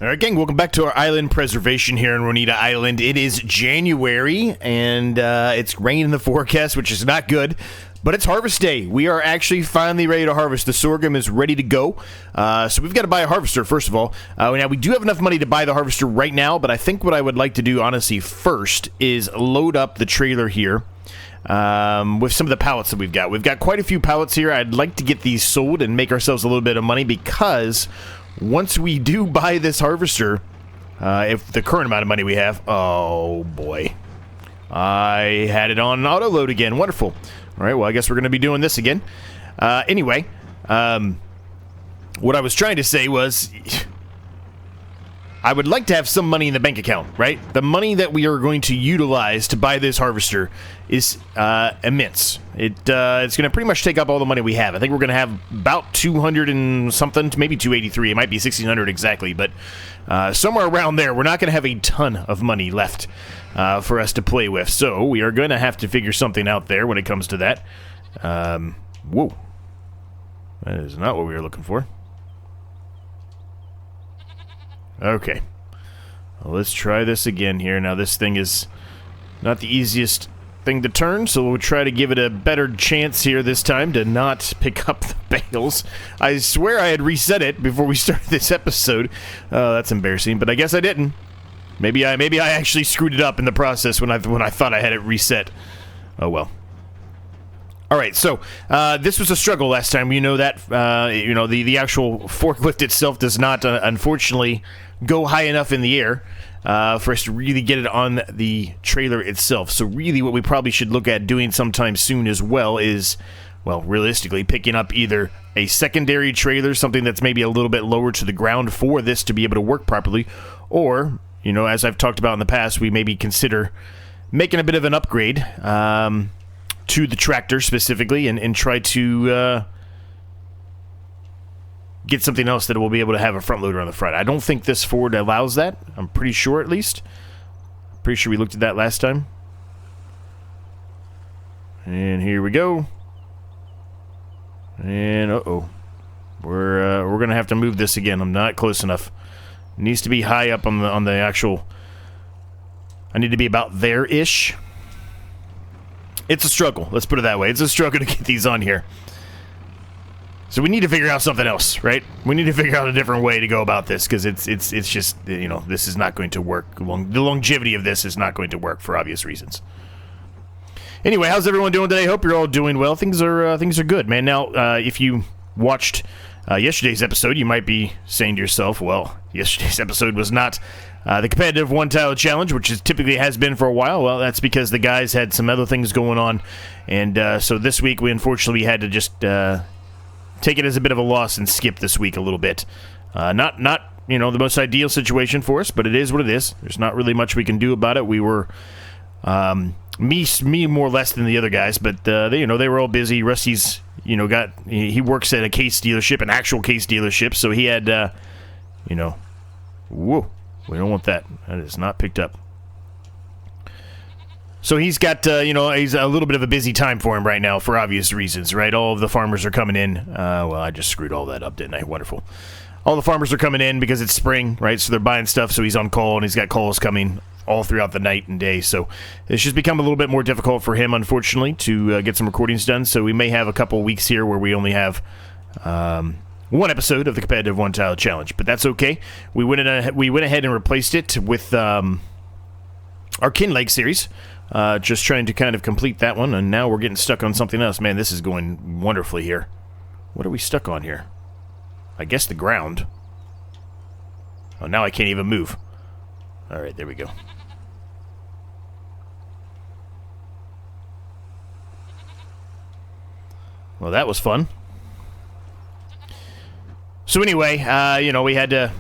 Alright gang, welcome back to our island preservation here in Ronida Island. It is January, and it's rain in the forecast, which is not good, but it's harvest day. We are actually finally ready to harvest. The sorghum is ready to go, so we've got to buy a harvester, first of all. Now, we do have enough money to buy the harvester right now, but I think what I would like to do, honestly, first is load up the trailer here with some of the pallets that we've got. We've got quite a few pallets here. I'd like to get these sold and make ourselves a little bit of money, because once we do buy this harvester, if the current amount of money we have, oh boy, I had it on auto load again. Wonderful. All right, well, I guess we're going to be doing this again. Anyway, what I was trying to say was, I would like to have some money in the bank account, right? The money that we are going to utilize to buy this harvester is immense. It's going to pretty much take up all the money we have. I think we're going to have about 200 and something, maybe 283. It might be 1,600 exactly, but somewhere around there. We're not going to have a ton of money left for us to play with. So we are going to have to figure something out there when it comes to that. Whoa. That is not what we were looking for. Okay, well, let's try this again here. Now, this thing is not the easiest thing to turn, so we'll try to give it a better chance here this time to not pick up the bales. I swear I had reset it before we started this episode. That's embarrassing, but I guess I didn't. Maybe I actually screwed it up in the process when I thought I had it reset. Oh well. All right, so this was a struggle last time. You know that the actual forklift itself does not, unfortunately, go high enough in the air for us to really get it on the trailer itself. So really what we probably should look at doing sometime soon as well is, well, realistically, picking up either a secondary trailer, something that's maybe a little bit lower to the ground for this to be able to work properly, or, you know, as I've talked about in the past, we maybe consider making a bit of an upgrade to the tractor specifically and try to get something else that will be able to have a front loader on the front. I don't think this Ford allows that. I'm pretty sure, at least. Pretty sure we looked at that last time. And here we go. And uh-oh. We're gonna have to move this again. I'm not close enough. It needs to be high up on the actual. I need to be about there-ish. It's a struggle. Let's put it that way. It's a struggle to get these on here. So we need to figure out something else, right? We need to figure out a different way to go about this, because it's just, you know, this is not going to work. The longevity of this is not going to work for obvious reasons. Anyway, how's everyone doing today? Hope you're all doing well. Things are good, man. Now, if you watched yesterday's episode, you might be saying to yourself, well, yesterday's episode was not the competitive one-tile challenge, which is typically has been for a while. Well, that's because the guys had some other things going on, and so this week we unfortunately had to just take it as a bit of a loss and skip this week a little bit. Not you know, the most ideal situation for us, but it is what it is. There's not really much we can do about it. We were me more or less than the other guys, but they were all busy. Rusty's he works at a case dealership, an actual case dealership, so he had whoa, we don't want that. That is not picked up. So he's got, he's a little bit of a busy time for him right now for obvious reasons, right? All of the farmers are coming in. Well, I just screwed all that up, didn't I? Wonderful. All the farmers are coming in because it's spring, right? So they're buying stuff, so he's on call, and he's got calls coming all throughout the night and day. So it's just become a little bit more difficult for him, unfortunately, to get some recordings done. So we may have a couple weeks here where we only have one episode of the competitive one-tile challenge, but that's okay. We went ahead and replaced it with our Kinlake series. Just trying to kind of complete that one, and now we're getting stuck on something else. Man, this is going wonderfully here. What are we stuck on here? I guess the ground. Oh, now I can't even move. All right, there we go. Well, that was fun. So anyway, we had to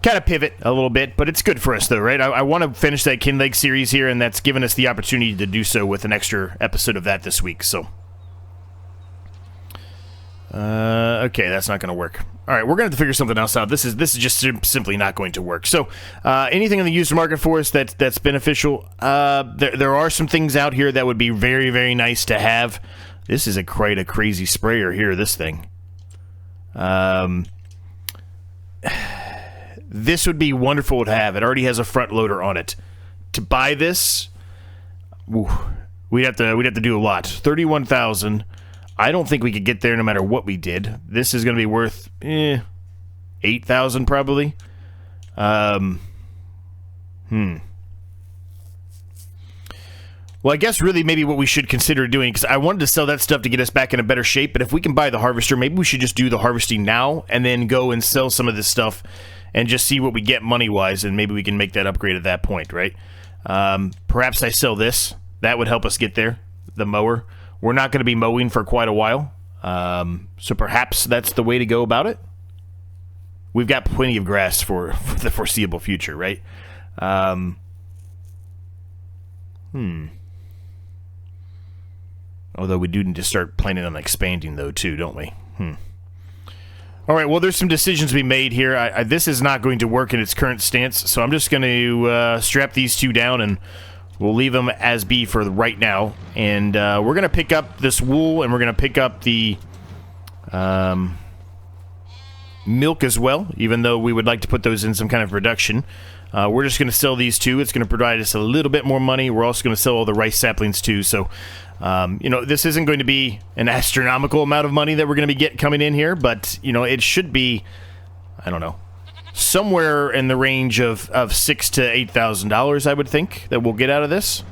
kind of pivot a little bit, but it's good for us though, right? I want to finish that Kinlake series here, and that's given us the opportunity to do so with an extra episode of that this week, so. Okay, that's not going to work. All right, we're going to have to figure something else out. This is just simply not going to work. So, anything in the user market for us that's beneficial? There are some things out here that would be very, very nice to have. This is quite a crazy sprayer here, this thing. this would be wonderful to have. It already has a front loader on it. To buy this, we'd have to do a lot. 31,000. I don't think we could get there no matter what we did. This is going to be worth 8,000 probably. Well, I guess really maybe what we should consider doing, because I wanted to sell that stuff to get us back in a better shape, but if we can buy the harvester, maybe we should just do the harvesting now and then go and sell some of this stuff and just see what we get money-wise, and maybe we can make that upgrade at that point, right? Perhaps I sell this. That would help us get there, the mower. We're not going to be mowing for quite a while, so perhaps that's the way to go about it. We've got plenty of grass for the foreseeable future, right? Although we do need to start planning on expanding, though, too, don't we? All right, well, there's some decisions to be made here. This is not going to work in its current stance, so I'm just going to strap these two down, and we'll leave them as be for right now. And we're going to pick up this wool, and we're going to pick up the milk as well, even though we would like to put those in some kind of production. We're just going to sell these two. It's going to provide us a little bit more money. We're also going to sell all the rice saplings too. So, you know, this isn't going to be an astronomical amount of money that we're going to be coming in here, but, you know, it should be, I don't know, somewhere in the range of $6,000 to $8,000, I would think, that we'll get out of this.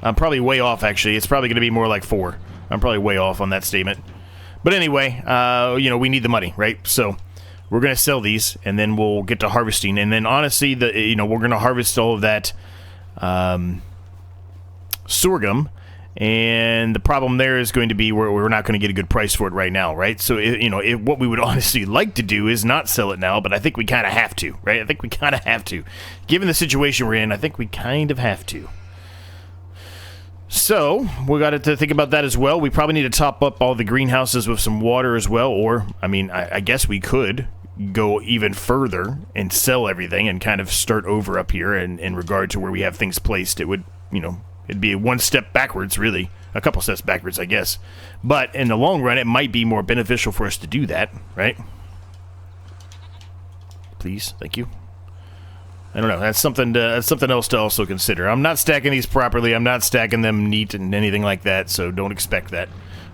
I'm probably way off, actually. It's probably going to be more like 4. I'm probably way off on that statement. But anyway, you know, we need the money, right? So we're going to sell these, and then we'll get to harvesting. And then, honestly, you know, we're going to harvest all of that sorghum. And the problem there is going to be we're not going to get a good price for it right now, right? So, you know, what we would honestly like to do is not sell it now, but I think we kind of have to, right? I think we kind of have to. Given the situation we're in, I think we kind of have to. So, we got to think about that as well. We probably need to top up all the greenhouses with some water as well, or, I mean, I guess we could go even further and sell everything and kind of start over up here in regard to where we have things placed. It would, you know, it'd be one step backwards, really. A couple steps backwards, I guess. But in the long run, it might be more beneficial for us to do that, right? Please, thank you. I don't know. That's something else to also consider. I'm not stacking these properly. I'm not stacking them neat and anything like that, so don't expect that.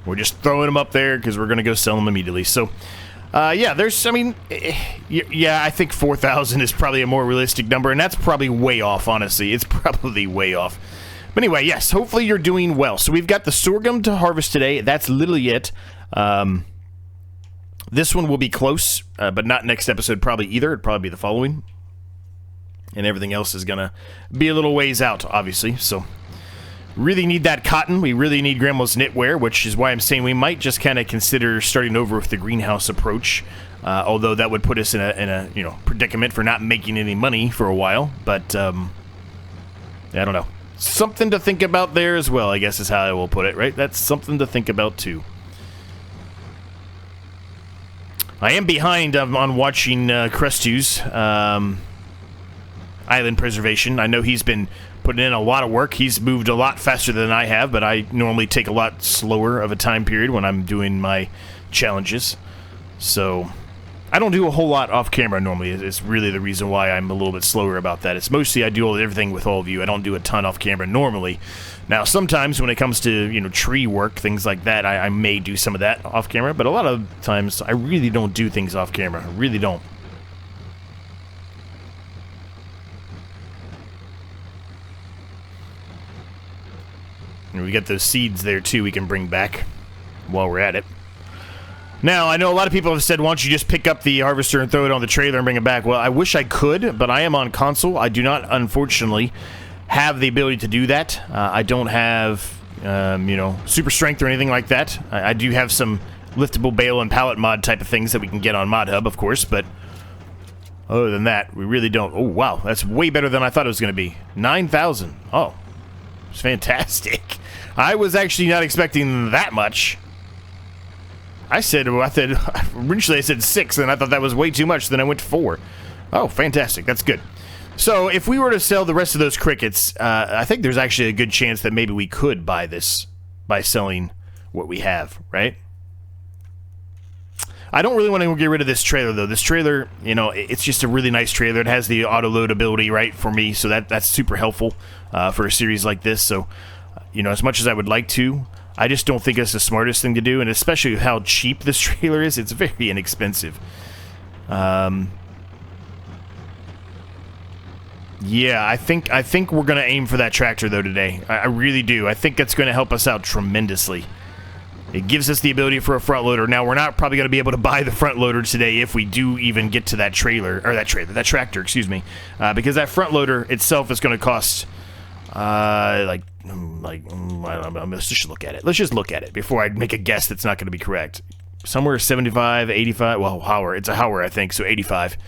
We're just throwing them up there because we're going to go sell them immediately. So, yeah, I think 4,000 is probably a more realistic number, and that's probably way off, honestly. It's probably way off. But anyway, yes, hopefully you're doing well. So we've got the sorghum to harvest today. That's literally it. This one will be close, but not next episode probably either. It'd probably be the following. And everything else is going to be a little ways out, obviously. So, really need that cotton. We really need Grandma's knitwear, which is why I'm saying we might just kind of consider starting over with the greenhouse approach. Although that would put us in a you know, predicament for not making any money for a while. But, I don't know. Something to think about there as well, I guess is how I will put it, right? That's something to think about, too. I am behind on watching Crestu's Island Preservation. I know he's been putting in a lot of work. He's moved a lot faster than I have, but I normally take a lot slower of a time period when I'm doing my challenges. So, I don't do a whole lot off camera normally. It's really the reason why I'm a little bit slower about that. It's mostly I do everything with all of you. I don't do a ton off camera normally. Now, sometimes when it comes to, you know, tree work, things like that, I may do some of that off camera, but a lot of times I really don't do things off camera. I really don't. And we got those seeds there, too, we can bring back while we're at it. Now, I know a lot of people have said, why don't you just pick up the harvester and throw it on the trailer and bring it back? Well, I wish I could, but I am on console. I do not, unfortunately, have the ability to do that. I don't have, you know, super strength or anything like that. I do have some liftable bale and pallet mod type of things that we can get on Mod Hub, of course, but other than that, we really don't. Oh, wow, that's way better than I thought it was going to be. 9,000. Oh, it's fantastic. I was actually not expecting that much. Originally I said 6, and I thought that was way too much, then I went to 4. Oh, fantastic. That's good. So, if we were to sell the rest of those crickets, I think there's actually a good chance that maybe we could buy this by selling what we have, right? I don't really want to get rid of this trailer, though. This trailer, you know, it's just a really nice trailer. It has the auto-load ability, right, for me, so that's super helpful for a series like this. So, you know, as much as I would like to, I just don't think it's the smartest thing to do, and especially how cheap this trailer is. It's very inexpensive. Yeah, I think we're going to aim for that tractor, though, today. I really do. I think that's going to help us out tremendously. It gives us the ability for a front loader. Now, we're not probably going to be able to buy the front loader today if we do even get to that that tractor, excuse me. Because that front loader itself is going to cost, I don't know, let's just look at it. Let's just look at it before I make a guess that's not going to be correct. Somewhere 75, 85, well, Hauer. It's a Hauer, I think, so 85.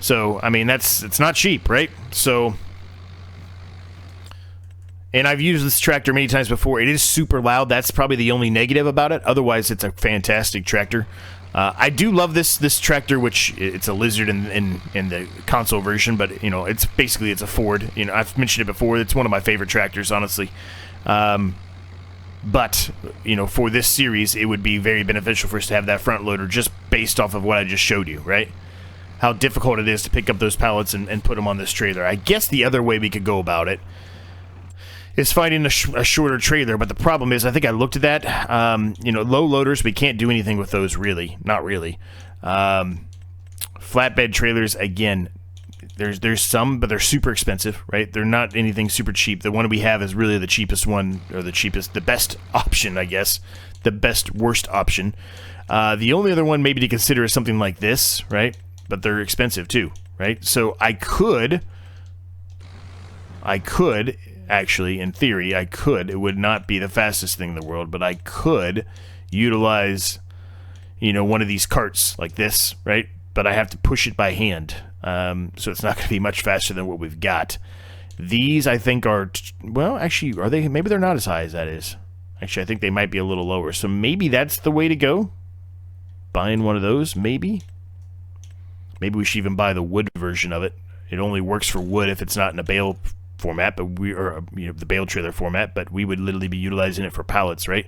So, I mean, it's not cheap, right? So... And I've used this tractor many times before. It is super loud. That's probably the only negative about it. Otherwise, it's a fantastic tractor. I do love this tractor, which it's a Lizard in the console version, but you know, it's a Ford. You know, I've mentioned it before. It's one of my favorite tractors, honestly. But you know, for this series, it would be very beneficial for us to have that front loader, just based off of what I just showed you, right? How difficult it is to pick up those pallets and put them on this trailer. I guess the other way we could go about it is finding a shorter trailer, but the problem is, I think I looked at that. You know, low loaders, we can't do anything with those, really. Not really. Flatbed trailers, again, there's some, but they're super expensive, right? They're not anything super cheap. The one we have is really the cheapest one, or the best option, I guess. The worst option. The only other one maybe to consider is something like this, right? But they're expensive too, right? So I could, actually, in theory, I could. It would not be the fastest thing in the world, but I could utilize, you know, one of these carts like this, right? But I have to push it by hand, so it's not going to be much faster than what we've got. These, I think, are, well, actually, are they? Maybe they're not as high as that is. Actually, I think they might be a little lower, so maybe that's the way to go. Buying one of those, maybe. Maybe we should even buy the wood version of it. It only works for wood if it's not in a bale format, but the bale trailer format, but we would literally be utilizing it for pallets, right?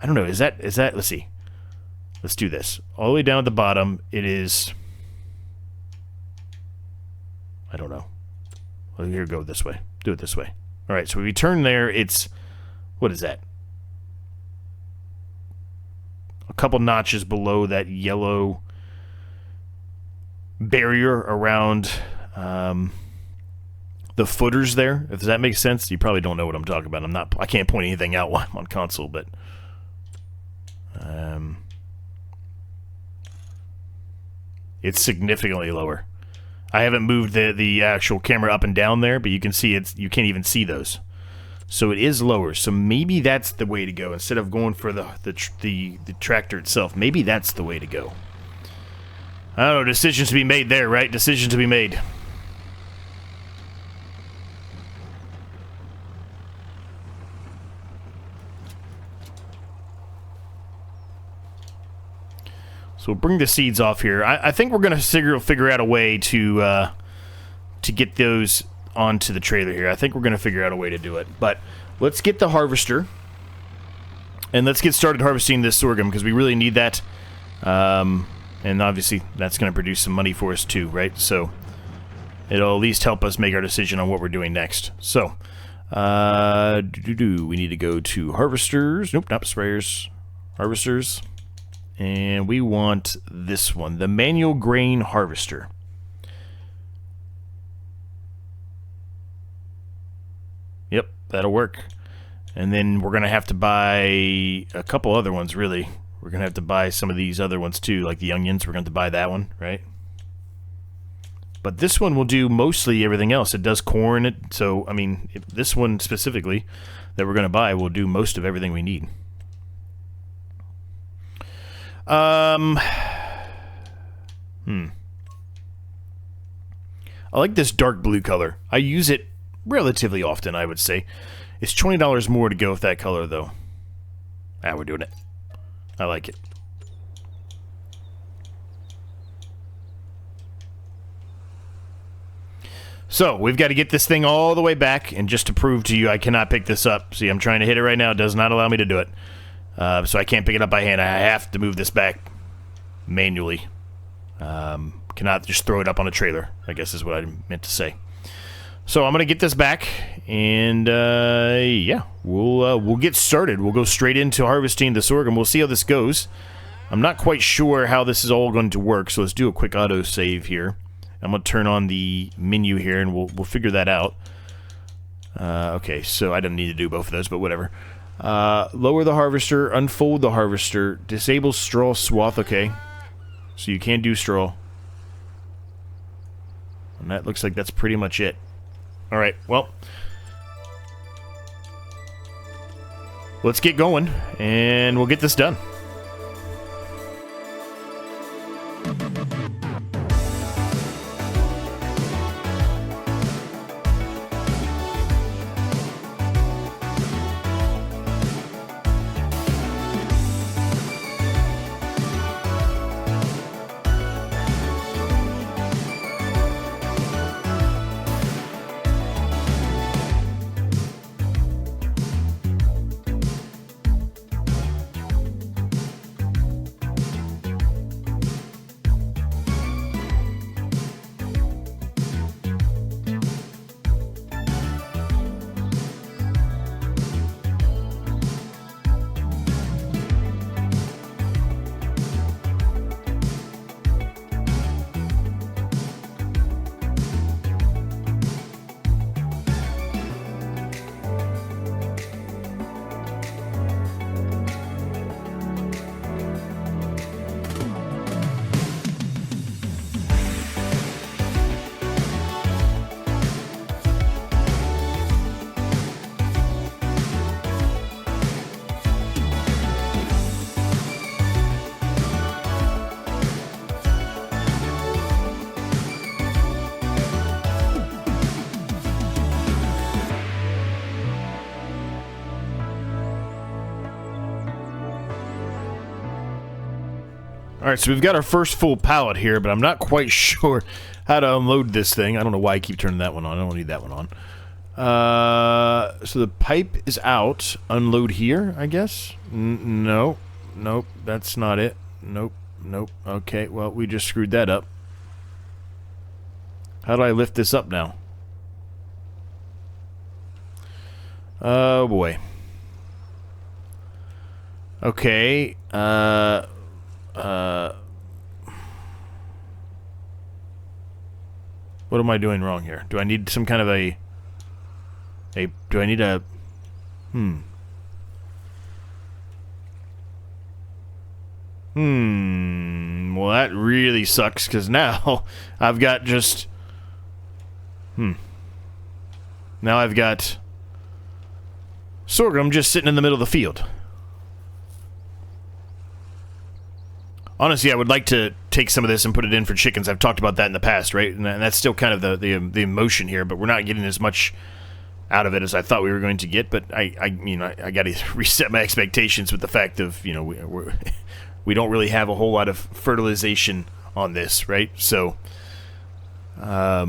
I don't know, is that, let's see. Let's do this. All the way down at the bottom, it is, I don't know. Well, here, go this way. Do it this way. All right, so if we turn there, it's, what is that? A couple notches below that yellow barrier around the footers there. If that makes sense, you probably don't know what I'm talking about. I can't point anything out while I'm on console, but it's significantly lower. I haven't moved the actual camera up and down there, but you can see you can't even see those. So it is lower. So maybe that's the way to go instead of going for the tractor itself. Maybe that's the way to go. I don't know, decisions to be made there, right? Decisions to be made. So we'll bring the seeds off here. I think we're going to figure out a way to get those onto the trailer here. I think we're going to figure out a way to do it. But let's get the harvester. And let's get started harvesting this sorghum, because we really need that. And obviously, that's going to produce some money for us too, right? So it'll at least help us make our decision on what we're doing next. So, we need to go to harvesters. Nope, not sprayers. Harvesters. And we want this one, the manual grain harvester. Yep, that'll work. And then we're going to have to buy a couple other ones, really. We're going to have to buy some of these other ones too, like the onions. We're going to have to buy that one, right? But this one will do mostly everything else. It does corn. So, I mean, this one specifically that we're going to buy will do most of everything we need. I like this dark blue color. I use it relatively often, I would say. It's $20 more to go with that color, though. We're doing it. I like it. So, we've got to get this thing all the way back, and just to prove to you I cannot pick this up. See, I'm trying to hit it right now. It does not allow me to do it. So I can't pick it up by hand. I have to move this back manually. Cannot just throw it up on a trailer, I guess is what I meant to say. So I'm gonna get this back, and yeah, we'll get started. We'll go straight into harvesting the sorghum. We'll see how this goes. I'm not quite sure how this is all going to work, so let's do a quick auto save here. I'm gonna turn on the menu here, and we'll figure that out. Okay, so I don't need to do both of those, but whatever. Lower the harvester, unfold the harvester, disable straw swath. Okay, so you can't do straw. And that looks like that's pretty much it. Alright, well, let's get going, and we'll get this done. Alright, so we've got our first full pallet here, but I'm not quite sure how to unload this thing. I don't know why I keep turning that one on. I don't need that one on. So the pipe is out. Unload here, I guess? No. Nope, that's not it. Nope, nope. Okay, well, we just screwed that up. How do I lift this up now? Oh, boy. Okay, what am I doing wrong here? Do I need some kind of do I need a, well, that really sucks, because now I've got just, now I've got sorghum just sitting in the middle of the field. Honestly, I would like to take some of this and put it in for chickens. I've talked about that in the past, right? And that's still kind of the emotion here, but we're not getting as much out of it as I thought we were going to get. But I got to reset my expectations with the fact of, we don't really have a whole lot of fertilization on this, right? So, how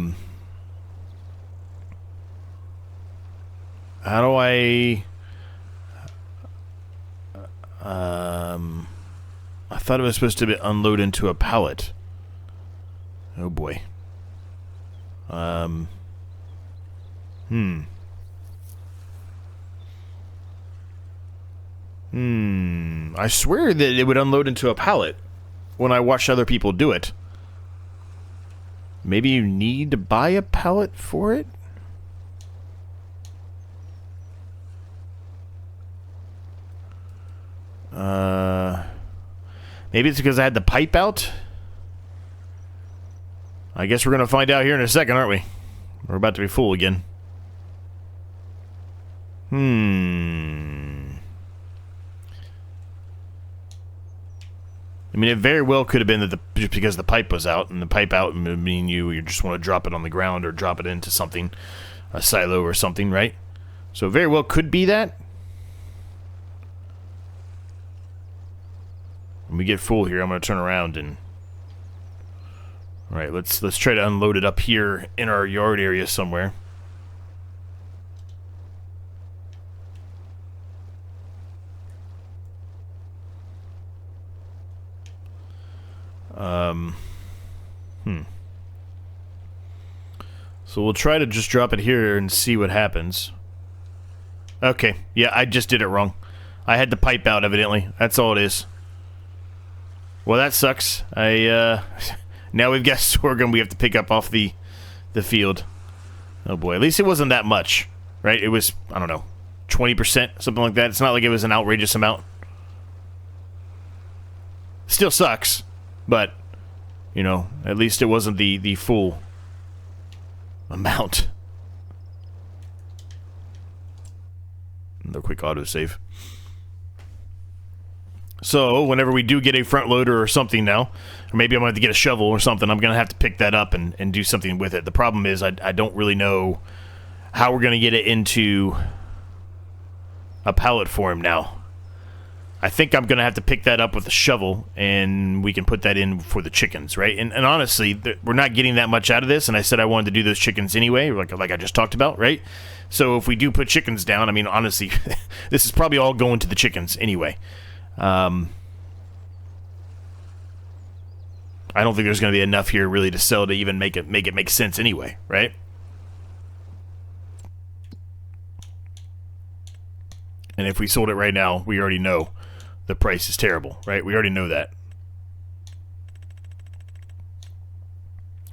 do I thought it was supposed to be unload into a pallet. Oh boy. I swear that it would unload into a pallet when I watched other people do it. Maybe you need to buy a pallet for it? Maybe it's because I had the pipe out? I guess we're going to find out here in a second, aren't we? We're about to be full again. I mean, it very well could have been that just because the pipe was out, and the pipe out would mean you just want to drop it on the ground or drop it into something, a silo or something, right? So it very well could be that. When we get full here, I'm going to turn around and... Alright, let's try to unload it up here in our yard area somewhere. So we'll try to just drop it here and see what happens. Okay, yeah, I just did it wrong. I had the pipe out, evidently. That's all it is. Well, that sucks. Now we've got sorghum we have to pick up off the field. Oh boy, at least it wasn't that much, right? It was, I don't know, 20%, something like that. It's not like it was an outrageous amount. Still sucks, but, you know, at least it wasn't the full amount. Another quick autosave. So, whenever we do get a front loader or something now, or maybe I'm going to have to get a shovel or something, I'm going to have to pick that up and do something with it. The problem is I don't really know how we're going to get it into a pallet form now. I think I'm going to have to pick that up with a shovel, and we can put that in for the chickens, right? And honestly, we're not getting that much out of this, and I said I wanted to do those chickens anyway, like I just talked about, right? So if we do put chickens down, I mean, honestly, this is probably all going to the chickens anyway. I don't think there's going to be enough here really to sell to even make it make sense anyway, right? And if we sold it right now, we already know the price is terrible, right? We already know that.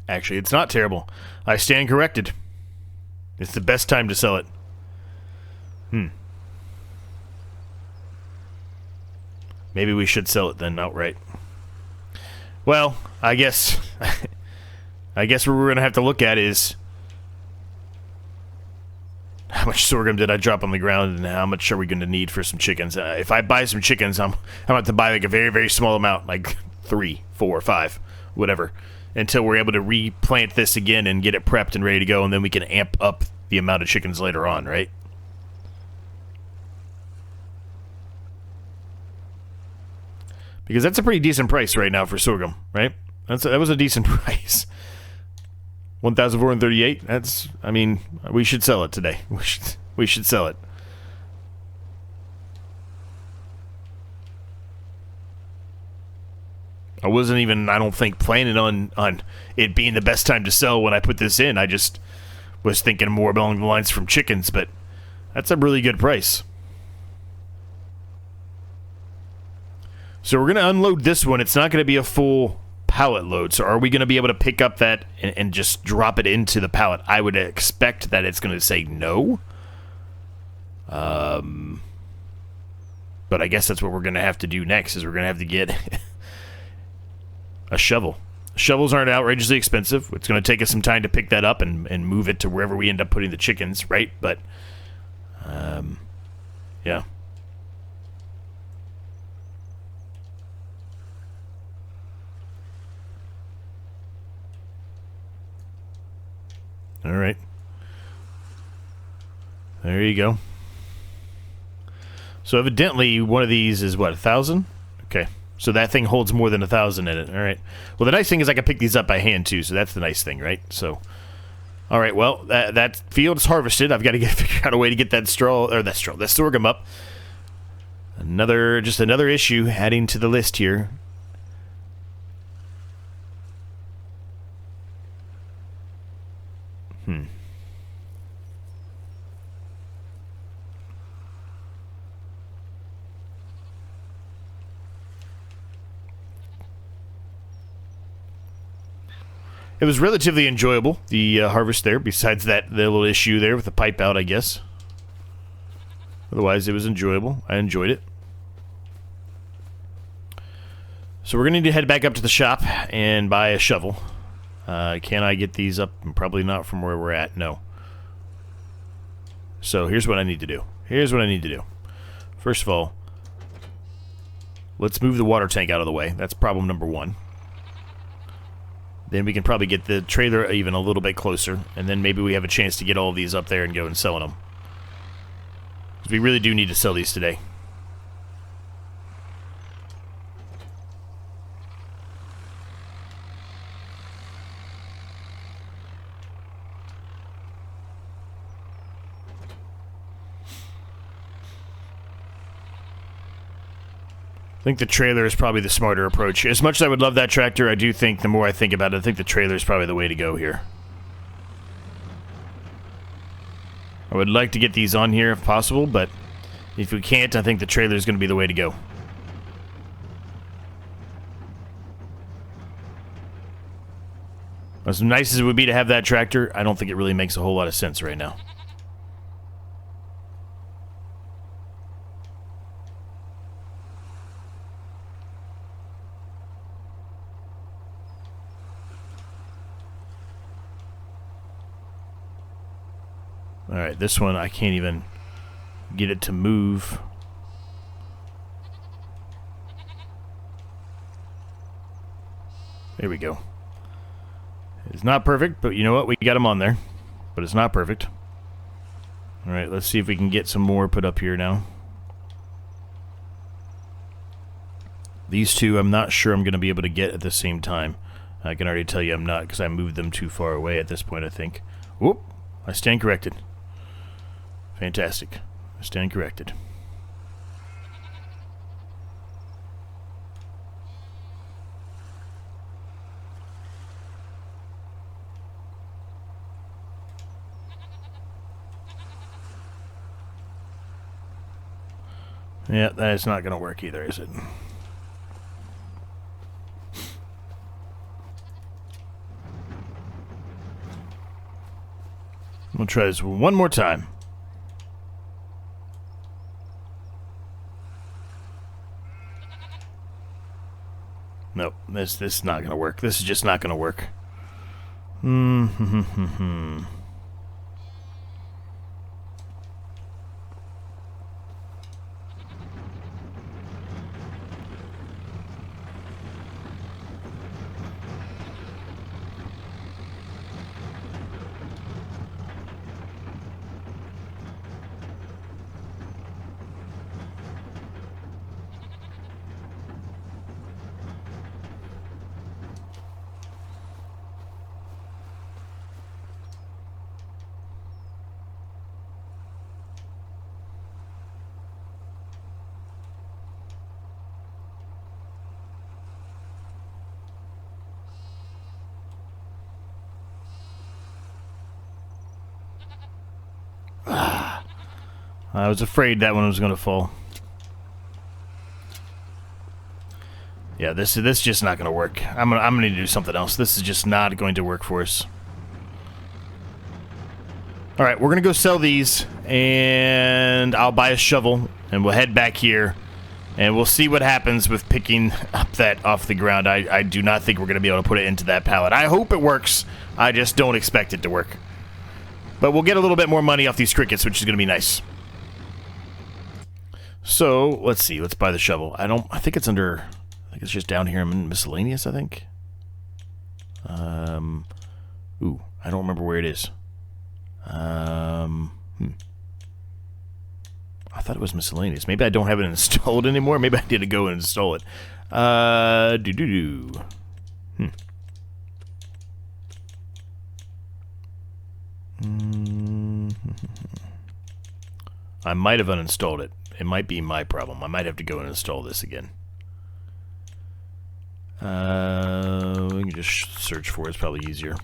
Actually, it's not terrible. I stand corrected. It's the best time to sell it. Maybe we should sell it then outright. Well, I guess what we're going to have to look at is how much sorghum did I drop on the ground and how much are we going to need for some chickens. If I buy some chickens, I'm about to buy like a very, very small amount, like 3, 4, 5, whatever, until we're able to replant this again and get it prepped and ready to go, and then we can amp up the amount of chickens later on, right? Because that's a pretty decent price right now for sorghum, right? That was a decent price. 1,438. That's, I mean, we should sell it today. We should sell it. I wasn't even, I don't think, planning on it being the best time to sell when I put this in. I just was thinking more along the lines from chickens, but that's a really good price. So we're going to unload this one. It's not going to be a full pallet load. So are we going to be able to pick up that and just drop it into the pallet? I would expect that it's going to say no. But I guess that's what we're going to have to do next, is we're going to have to get a shovel. Shovels aren't outrageously expensive. It's going to take us some time to pick that up and move it to wherever we end up putting the chickens, right? But, yeah. All right. There you go. So evidently one of these is what, 1,000? Okay. So that thing holds more than 1,000 in it. All right. Well, the nice thing is I can pick these up by hand too, so that's the nice thing, right? So, all right. Well, that field is harvested. I've got to figure out a way to get that that sorghum up. Just another issue adding to the list here. It was relatively enjoyable, the harvest there, besides the little issue there with the pipe out, I guess. Otherwise, it was enjoyable. I enjoyed it. So we're going to need to head back up to the shop and buy a shovel. Can I get these up? Probably not from where we're at, no. So here's what I need to do. First of all, let's move the water tank out of the way. That's problem number 1. Then we can probably get the trailer even a little bit closer, and then maybe we have a chance to get all of these up there and go and selling them. Because we really do need to sell these today. I think the trailer is probably the smarter approach. As much as I would love that tractor, I do think, the more I think about it, I think the trailer is probably the way to go here. I would like to get these on here if possible, but if we can't, I think the trailer is going to be the way to go. As nice as it would be to have that tractor, I don't think it really makes a whole lot of sense right now. Alright, this one I can't even get it to move. There we go. It's not perfect, but you know what? We got them on there. But it's not perfect. Alright, let's see if we can get some more put up here now. These two I'm not sure I'm going to be able to get at the same time. I can already tell you I'm not, because I moved them too far away at this point, I think. Whoop! I stand corrected. Fantastic. I stand corrected. Yeah, that is not going to work either, is it? We'll try this one more time. Nope, this is not going to work. This is just not going to work. I was afraid that one was going to fall. Yeah, this is just not going to work. I'm gonna need to do something else. This is just not going to work for us. All right, we're going to go sell these, and I'll buy a shovel, and we'll head back here, and we'll see what happens with picking up that off the ground. I do not think we're going to be able to put it into that pallet. I hope it works. I just don't expect it to work. But we'll get a little bit more money off these crickets, which is going to be nice. So, let's see. Let's buy the shovel. I think it's under... I think it's just down here in miscellaneous, I think. Ooh, I don't remember where it is. I thought it was miscellaneous. Maybe I don't have it installed anymore. Maybe I need to go and install it. I might have uninstalled it. It might be my problem. I might have to go and install this again. We can just search for it. It's probably easier.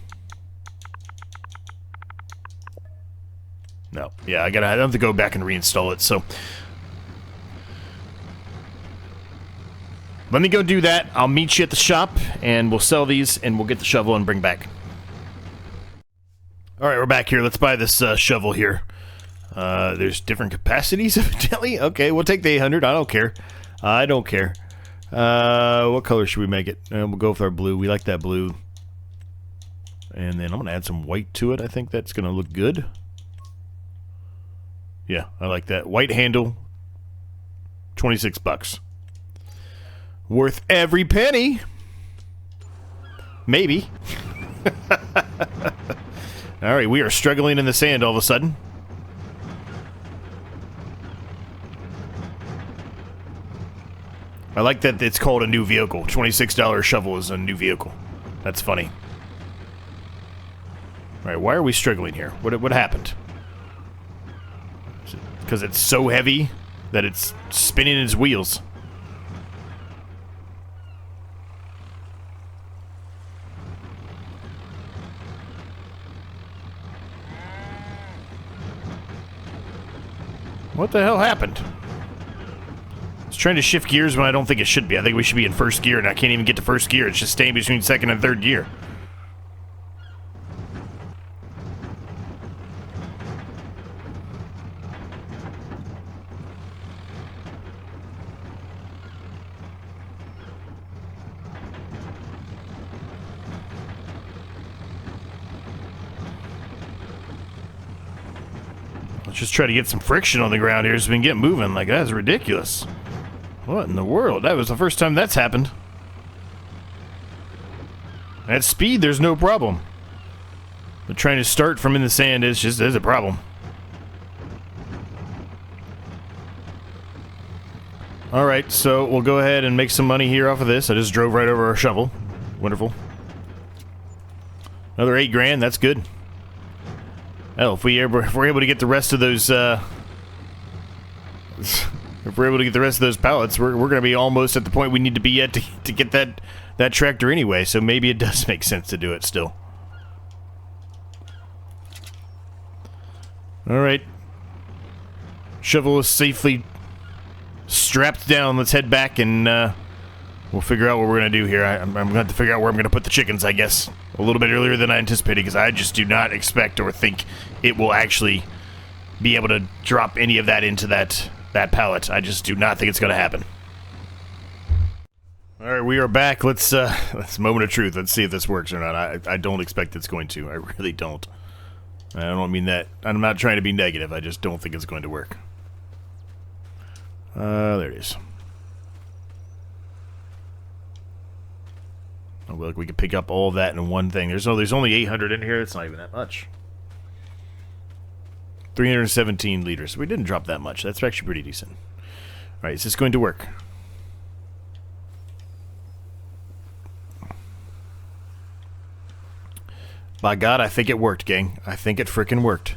No. Yeah, I have to go back and reinstall it, so... Let me go do that. I'll meet you at the shop, and we'll sell these, and we'll get the shovel and bring back. Alright, we're back here. Let's buy this shovel here. There's different capacities, evidently. Okay, we'll take the 800. I don't care. I don't care. What color should we make it? We'll go with our blue. We like that blue. And then I'm going to add some white to it. I think that's going to look good. Yeah, I like that. White handle. 26 bucks. Worth every penny. Maybe. Alright, we are struggling in the sand all of a sudden. I like that it's called a new vehicle. $26 shovel is a new vehicle. That's funny. Alright, why are we struggling here? What happened? Because it's so heavy that it's spinning its wheels. What the hell happened? It's trying to shift gears when I don't think it should be. I think we should be in first gear, and I can't even get to first gear. It's just staying between second and third gear. Let's just try to get some friction on the ground here so we can get moving. Like, that's ridiculous. What in the world? That was the first time that's happened. At speed, there's no problem. But trying to start from in the sand is a problem. Alright, so we'll go ahead and make some money here off of this. I just drove right over our shovel. Wonderful. Another 8 grand, that's good. Hell, if we're able to get the rest of those, if we're able to get the rest of those pallets, we're going to be almost at the point we need to be at to get that tractor anyway, so maybe it does make sense to do it still. Alright. Shovel is safely strapped down. Let's head back and we'll figure out what we're going to do here. I'm going to have to figure out where I'm going to put the chickens, I guess. A little bit earlier than I anticipated, because I just do not expect or think it will actually be able to drop any of that into that pallet. I just do not think it's going to happen. All right, we are back. Let's moment of truth. Let's see if this works or not. I don't expect it's going to. I really don't. I don't mean that. I'm not trying to be negative. I just don't think it's going to work. There it is. Oh, well, look, we could pick up all of that in one thing. There's only 800 in here. It's not even that much. 317 liters. We didn't drop that much. That's actually pretty decent. All right, is this going to work? By God, I think it worked, gang. I think it frickin' worked.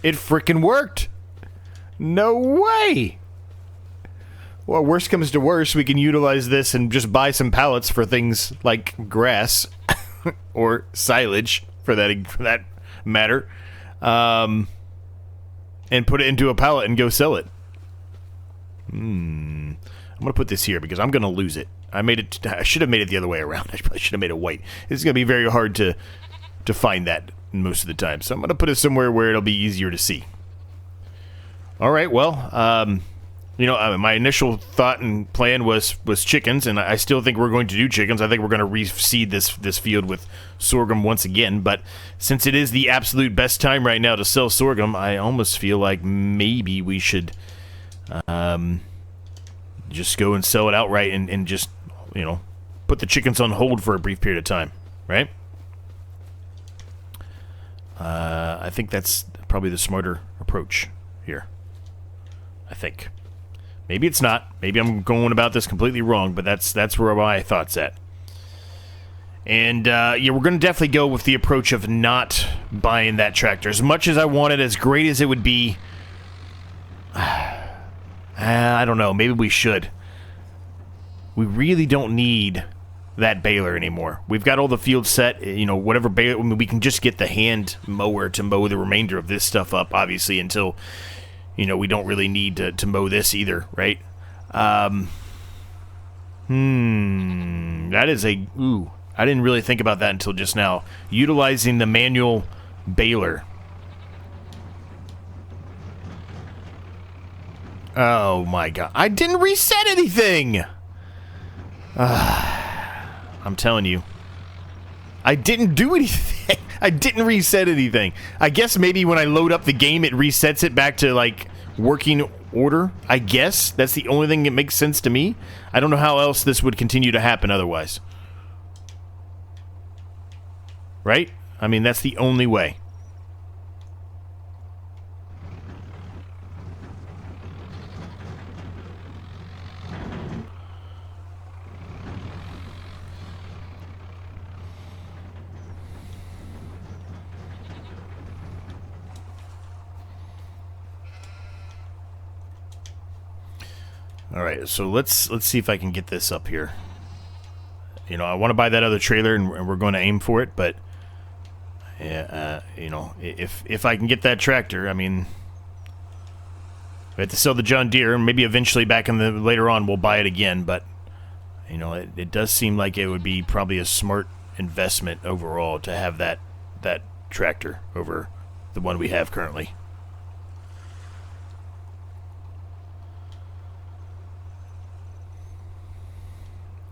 It frickin' worked! No way! Well, worst comes to worst, we can utilize this and just buy some pallets for things like grass or silage, for that matter, and put it into a pallet and go sell it. I'm gonna put this here because I'm gonna lose it. I should have made it the other way around. I probably should have made it white. It's gonna be very hard to find that most of the time, so I'm gonna put it somewhere where it'll be easier to see. All right, well, you know, my initial thought and plan was chickens, and I still think we're going to do chickens. I think we're going to reseed this field with sorghum once again, but since it is the absolute best time right now to sell sorghum, I almost feel like maybe we should just go and sell it outright and just, you know, put the chickens on hold for a brief period of time, right? I think that's probably the smarter approach here. I think. Maybe it's not. Maybe I'm going about this completely wrong, but that's where my thought's at. And, yeah, we're going to definitely go with the approach of not buying that tractor. As much as I want it, as great as it would be, I don't know. Maybe we should. We really don't need that baler anymore. We've got all the fields set. You know, whatever baler, I mean, we can just get the hand mower to mow the remainder of this stuff up, obviously, until, you know, we don't really need to mow this either, right? That is a... Ooh, I didn't really think about that until just now. Utilizing the manual baler. Oh my God. I didn't reset anything! I'm telling you. I didn't do anything. I didn't reset anything. I guess maybe when I load up the game, it resets it back to, like, working order. I guess. That's the only thing that makes sense to me. I don't know how else this would continue to happen otherwise. Right? I mean, that's the only way. Alright, so let's see if I can get this up here. You know, I want to buy that other trailer, and we're going to aim for it, but yeah, you know, if I can get that tractor, I mean, We have to sell the John Deere, and maybe eventually back in the later on we'll buy it again, but you know, it does seem like it would be probably a smart investment overall to have that tractor over the one we have currently.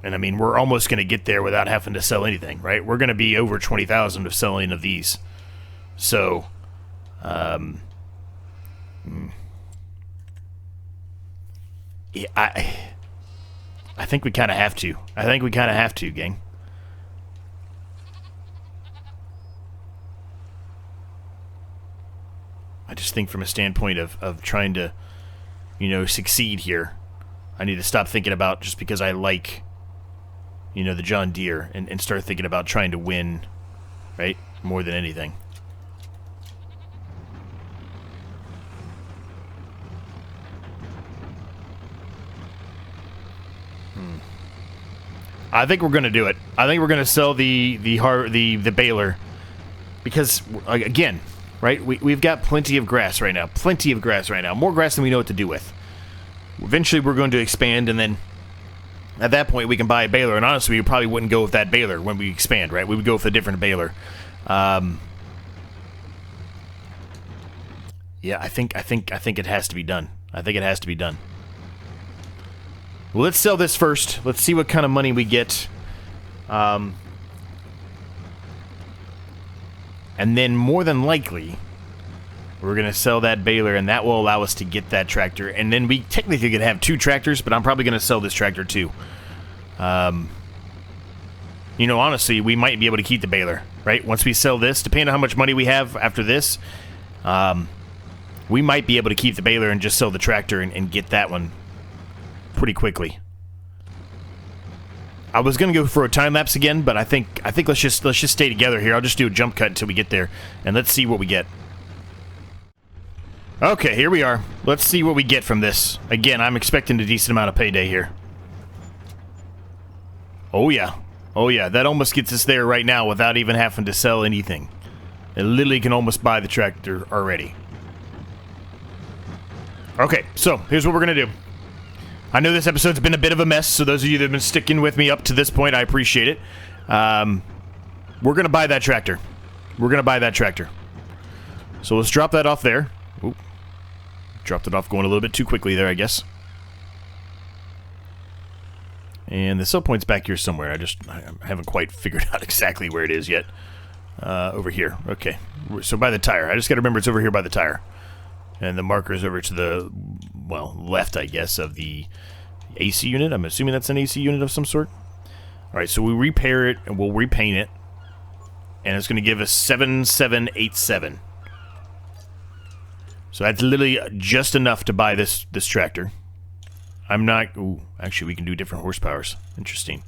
And I mean, we're almost going to get there without having to sell anything, right? We're going to be over 20,000 of selling of these. So, yeah, I think we kind of have to. I think we kind of have to, gang. I just think from a standpoint of trying to, you know, succeed here, I need to stop thinking about just because I like, you know, the John Deere and start thinking about trying to win, right? More than anything. I think we're going to do it. I think we're going to sell the baler because, again, right, we've got plenty of grass right now. Plenty of grass right now. More grass than we know what to do with. Eventually, we're going to expand, and then at that point, we can buy a baler. And honestly, we probably wouldn't go with that baler when we expand, right? We would go with a different baler. Yeah, I think it has to be done. I think it has to be done. Well, let's sell this first. Let's see what kind of money we get. And then, more than likely, we're going to sell that baler, and that will allow us to get that tractor. And then we technically could have 2 tractors, but I'm probably going to sell this tractor too. You know, honestly, we might be able to keep the baler, right? Once we sell this, depending on how much money we have after this, we might be able to keep the baler and just sell the tractor and get that one pretty quickly. I was gonna go for a time lapse again, but I think let's just stay together here. I'll just do a jump cut until we get there, and let's see what we get. Okay, here we are. Let's see what we get from this. Again, I'm expecting a decent amount of payday here. Oh yeah, that almost gets us there right now without even having to sell anything. It literally can almost buy the tractor already. Okay, so here's what we're gonna do. I know this episode's been a bit of a mess, so those of you that have been sticking with me up to this point, I appreciate it. We're going to buy that tractor. We're going to buy that tractor. So let's drop that off there. Oop. Dropped it off going a little bit too quickly there, I guess. And the sell point's back here somewhere. I haven't quite figured out exactly where it is yet. Over here. Okay. So by the tire. I just got to remember it's over here by the tire. And the marker is over to the, well, left, I guess, of the AC unit. I'm assuming that's an AC unit of some sort. All right, so we repair it, and we'll repaint it. And it's going to give us 7787. So that's literally just enough to buy this tractor. I'm not... Ooh, actually, we can do different horsepowers. Interesting.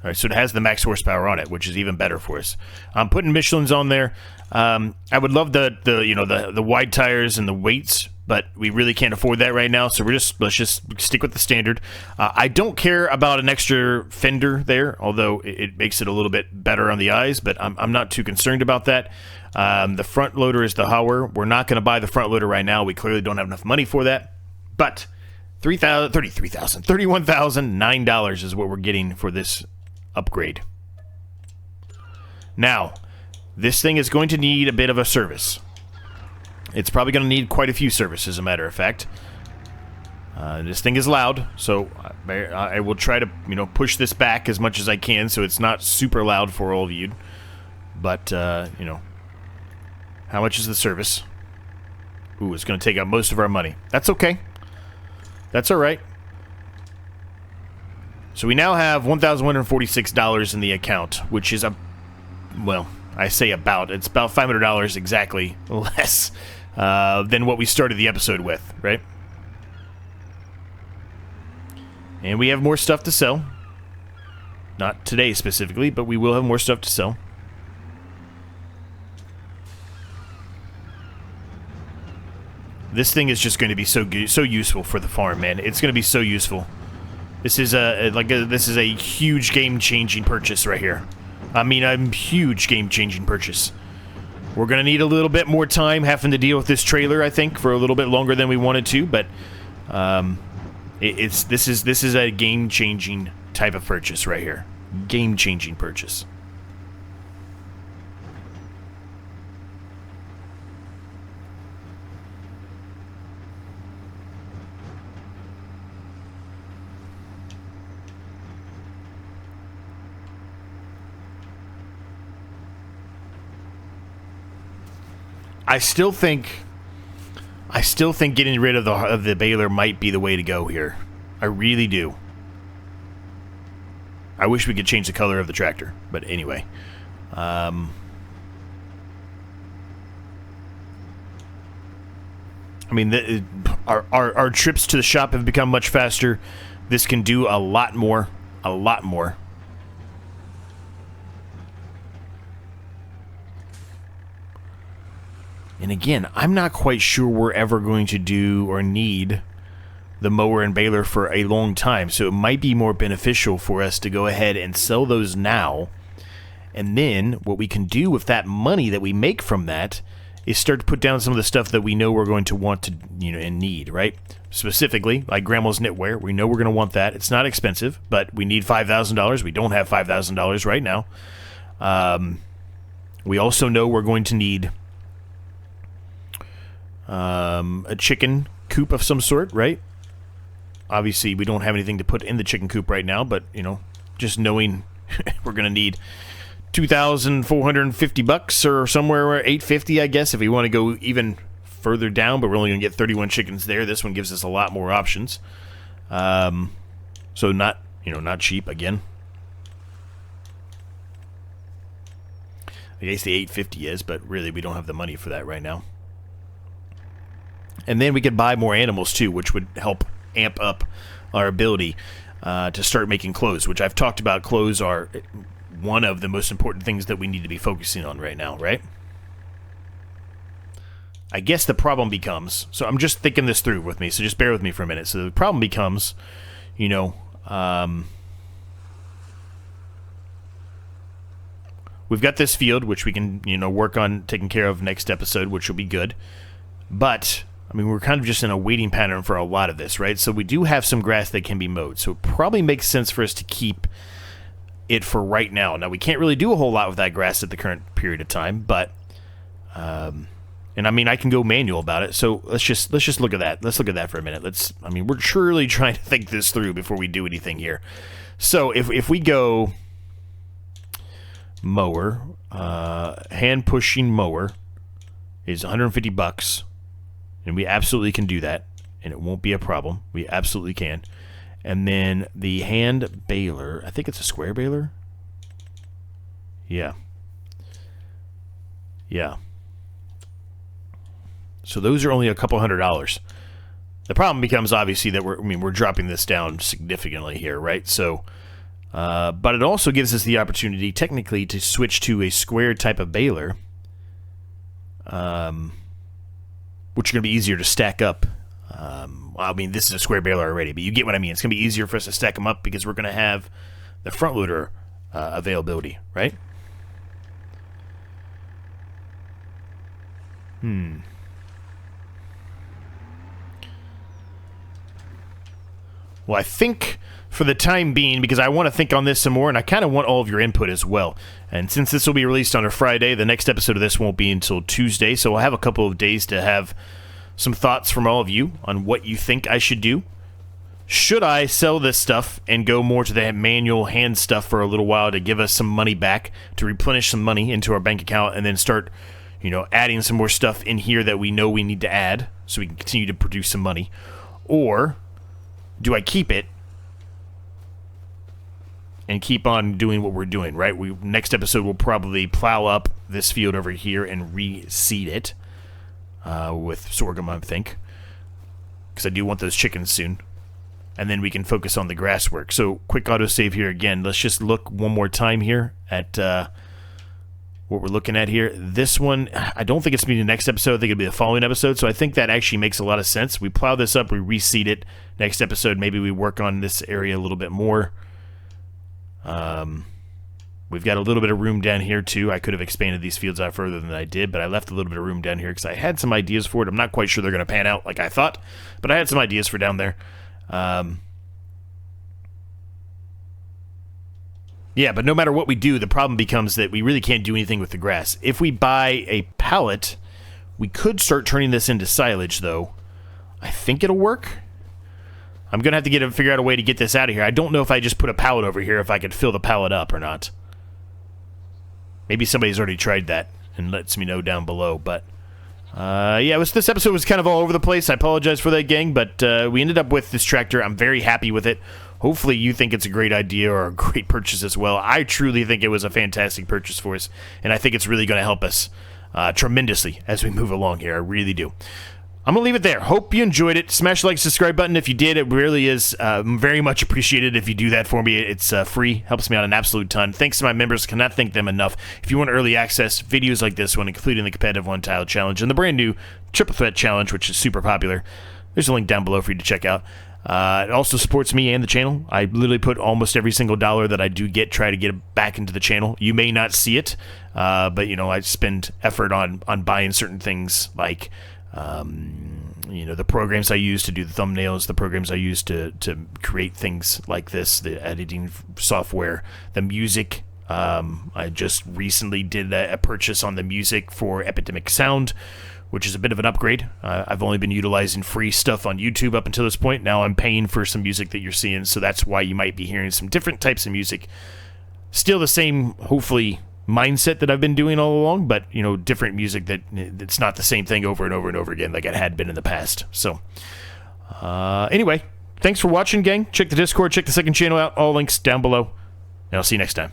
All right, so it has the max horsepower on it, which is even better for us. I'm putting Michelin's on there. I would love the wide tires and the weights, but we really can't afford that right now. So let's just stick with the standard. I don't care about an extra fender there, although it makes it a little bit better on the eyes. But I'm not too concerned about that. The front loader is the Hauer. We're not going to buy the front loader right now. We clearly don't have enough money for that. But $31,009 is what we're getting for this upgrade. Now, this thing is going to need a bit of a service. It's probably going to need quite a few services, as a matter of fact. This thing is loud, so I will try to, push this back as much as I can so it's not super loud for all of you. But, how much is the service? Ooh, it's going to take out most of our money. That's okay. That's all right. So we now have $1,146 in the account, which is well, I say about. It's about $500 exactly less than what we started the episode with, right? And we have more stuff to sell. Not today specifically, but we will have more stuff to sell. This thing is just going to be so useful for the farm, man. It's going to be so useful. This is a huge game-changing purchase right here. I mean, a huge game-changing purchase. We're going to need a little bit more time having to deal with this trailer, I think, for a little bit longer than we wanted to, but this is a game-changing type of purchase right here. Game-changing purchase. I still think getting rid of the baler might be the way to go here. I really do. I wish we could change the color of the tractor, but anyway. I mean, our trips to the shop have become much faster. This can do a lot more. A lot more. And again, I'm not quite sure we're ever going to do or need the mower and baler for a long time, so it might be more beneficial for us to go ahead and sell those now, and then what we can do with that money that we make from that is start to put down some of the stuff that we know we're going to want to, and need, right? Specifically, like Grandma's knitwear, we know we're going to want that. It's not expensive, but we need $5,000. We don't have $5,000 right now. We also know we're going to need a chicken coop of some sort, right? Obviously, we don't have anything to put in the chicken coop right now, but, just knowing we're going to need $2,450 or somewhere around $850, I guess, if we want to go even further down, but we're only going to get 31 chickens there. This one gives us a lot more options. So not cheap again. I guess the 850 is, but really we don't have the money for that right now. And then we could buy more animals too, which would help amp up our ability to start making clothes, which I've talked about. Clothes are one of the most important things that we need to be focusing on right now, right? I guess the problem becomes, so I'm just thinking this through with me, so just bear with me for a minute. So the problem becomes, we've got this field, which we can, work on taking care of next episode, which will be good. But we're kind of just in a waiting pattern for a lot of this, right? So we do have some grass that can be mowed. So it probably makes sense for us to keep it for right now. Now, we can't really do a whole lot with that grass at the current period of time, but, and I can go manual about it. So let's just look at that. Let's look at that for a minute. We're truly trying to think this through before we do anything here. So if we go mower, hand pushing mower is $150. And we absolutely can do that, and it won't be a problem. We absolutely can. And then the hand baler, I think it's a square baler? Yeah. Yeah. So those are only a couple $100. The problem becomes, obviously, that we're dropping this down significantly here, right? So, but it also gives us the opportunity, technically, to switch to a square type of baler. Which are going to be easier to stack up. This is a square baler already, but you get what I mean. It's going to be easier for us to stack them up because we're going to have the front loader availability, right? Well, I think for the time being, because I want to think on this some more, and I kind of want all of your input as well. And since this will be released on a Friday, the next episode of this won't be until Tuesday, so I'll have a couple of days to have some thoughts from all of you on what you think I should do. Should I sell this stuff and go more to the manual hand stuff for a little while to give us some money back, to replenish some money into our bank account, and then start, adding some more stuff in here that we know we need to add so we can continue to produce some money? Or do I keep it and keep on doing what we're doing, right? Next episode, we'll probably plow up this field over here and reseed it with sorghum, I think, because I do want those chickens soon. And then we can focus on the grass work. So, quick autosave here again. Let's just look one more time here at what we're looking at here. This one, I don't think it's going to be the next episode. I think it'll be the following episode. So I think that actually makes a lot of sense. We plow this up, we reseed it. Next episode, maybe we work on this area a little bit more. We've got a little bit of room down here, too. I could have expanded these fields out further than I did, but I left a little bit of room down here because I had some ideas for it. I'm not quite sure they're going to pan out like I thought, but I had some ideas for down there. Yeah, but no matter what we do, the problem becomes that we really can't do anything with the grass. If we buy a pallet, we could start turning this into silage, though. I think it'll work. I'm going to have to figure out a way to get this out of here. I don't know if I just put a pallet over here, if I could fill the pallet up or not. Maybe somebody's already tried that and lets me know down below, but... yeah, this episode was kind of all over the place. I apologize for that, gang, but we ended up with this tractor. I'm very happy with it. Hopefully you think it's a great idea or a great purchase as well. I truly think it was a fantastic purchase for us, and I think it's really going to help us tremendously as we move along here. I really do. I'm going to leave it there. Hope you enjoyed it. Smash the like, subscribe button if you did. It really is very much appreciated if you do that for me. It's free. Helps me out an absolute ton. Thanks to my members. Cannot thank them enough. If you want early access, videos like this one, including the competitive one-tile challenge and the brand new triple threat challenge, which is super popular, there's a link down below for you to check out. It also supports me and the channel. I literally put almost every single dollar that I do get, try to get it back into the channel. You may not see it, but, you know, I spend effort on buying certain things like... you know, the programs I use to do the thumbnails, the programs I use to create things like this, the editing software, the music. I just recently did a purchase on the music for Epidemic Sound, which is a bit of an upgrade. I've only been utilizing free stuff on YouTube up until this point. Now I'm paying for some music that you're seeing, so that's why you might be hearing some different types of music. Still the same, hopefully, mindset that I've been doing all along, but, you know, different music that it's not the same thing over and over and over again like it had been in the past. So, anyway, thanks for watching, gang. Check the Discord, check the second channel out. All links down below, and I'll see you next time.